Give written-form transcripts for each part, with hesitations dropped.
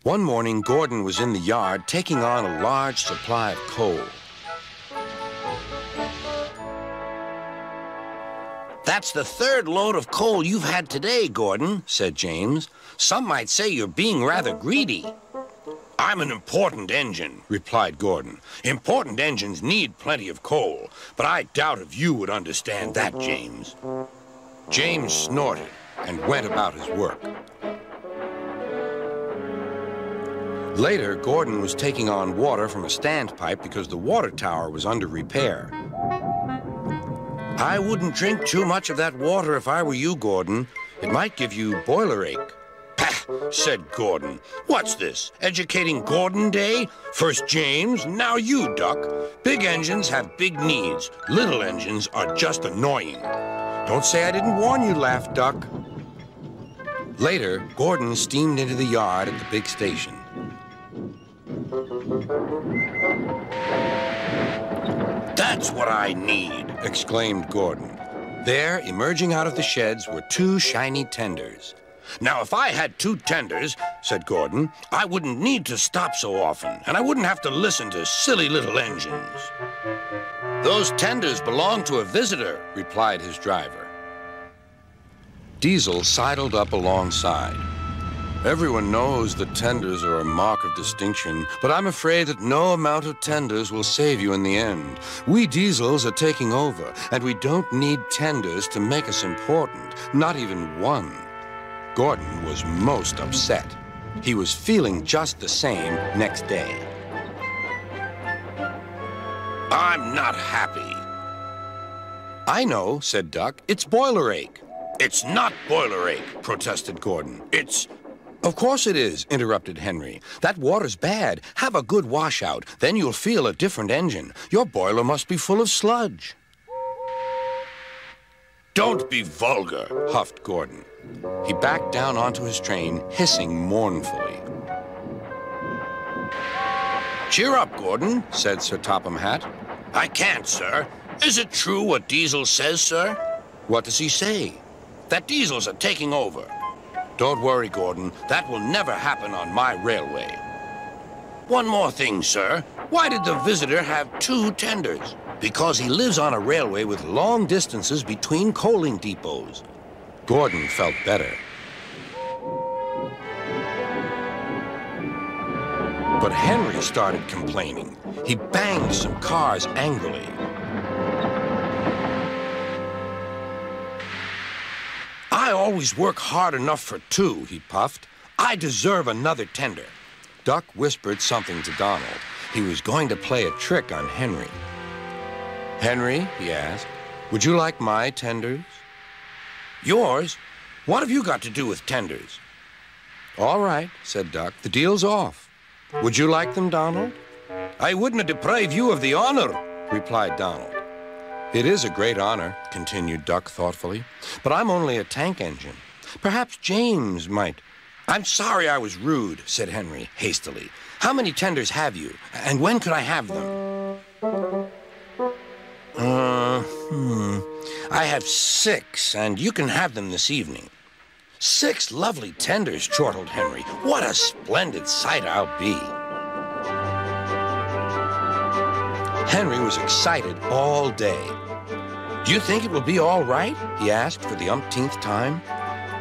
One morning, Gordon was in the yard taking on a large supply of coal. That's the third load of coal you've had today, Gordon, said James. Some might say you're being rather greedy. I'm an important engine, replied Gordon. Important engines need plenty of coal, but I doubt if you would understand that, James. James snorted and went about his work. Later, Gordon was taking on water from a standpipe because the water tower was under repair. I wouldn't drink too much of that water if I were you, Gordon. It might give you boiler ache. Pah, said Gordon. What's this, educating Gordon Day? First James, now you, Duck. Big engines have big needs. Little engines are just annoying. Don't say I didn't warn you, laughed Duck. Later, Gordon steamed into the yard at the big station. That's what I need, exclaimed Gordon. There, emerging out of the sheds, were two shiny tenders. Now, if I had two tenders, said Gordon, I wouldn't need to stop so often, and I wouldn't have to listen to silly little engines. Those tenders belong to a visitor, replied his driver. Diesel sidled up alongside. Everyone knows that tenders are a mark of distinction, but I'm afraid that no amount of tenders will save you in the end. We Diesels are taking over, and we don't need tenders to make us important, not even one. Gordon was most upset. He was feeling just the same next day. I'm not happy. I know, said Duck. It's boiler ache. It's not boiler ache, protested Gordon. Of course it is, interrupted Henry. That water's bad. Have a good washout. Then you'll feel a different engine. Your boiler must be full of sludge. Don't be vulgar, huffed Gordon. He backed down onto his train, hissing mournfully. Cheer up, Gordon, said Sir Topham Hatt. I can't, sir. Is it true what Diesel says, sir? What does he say? That Diesels are taking over. Don't worry, Gordon. That will never happen on my railway. One more thing, sir. Why did the visitor have two tenders? Because he lives on a railway with long distances between coaling depots. Gordon felt better. But Henry started complaining. He banged some cars angrily. I always work hard enough for two, he puffed. I deserve another tender. Duck whispered something to Donald. He was going to play a trick on Henry. Henry, he asked, would you like my tenders? Yours? What have you got to do with tenders? All right, said Duck. The deal's off. Would you like them, Donald? I wouldn't deprive you of the honor, replied Donald. It is a great honor, continued Duck thoughtfully, but I'm only a tank engine. Perhaps James might. I'm sorry I was rude, said Henry hastily. How many tenders have you, and when could I have them? I have 6, and you can have them this evening. 6 lovely tenders, chortled Henry. What a splendid sight I'll be. Henry was excited all day. Do you think it will be all right? He asked for the umpteenth time.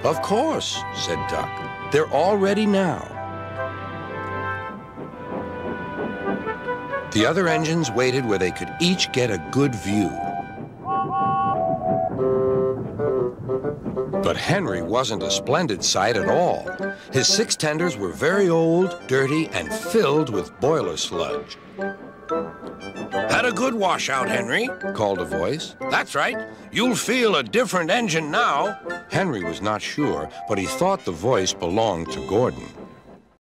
Of course, said Duck. They're all ready now. The other engines waited where they could each get a good view. But Henry wasn't a splendid sight at all. His 6 tenders were very old, dirty, and filled with boiler sludge. Had a good washout, Henry, called a voice. That's right. You'll feel a different engine now. Henry was not sure, but he thought the voice belonged to Gordon.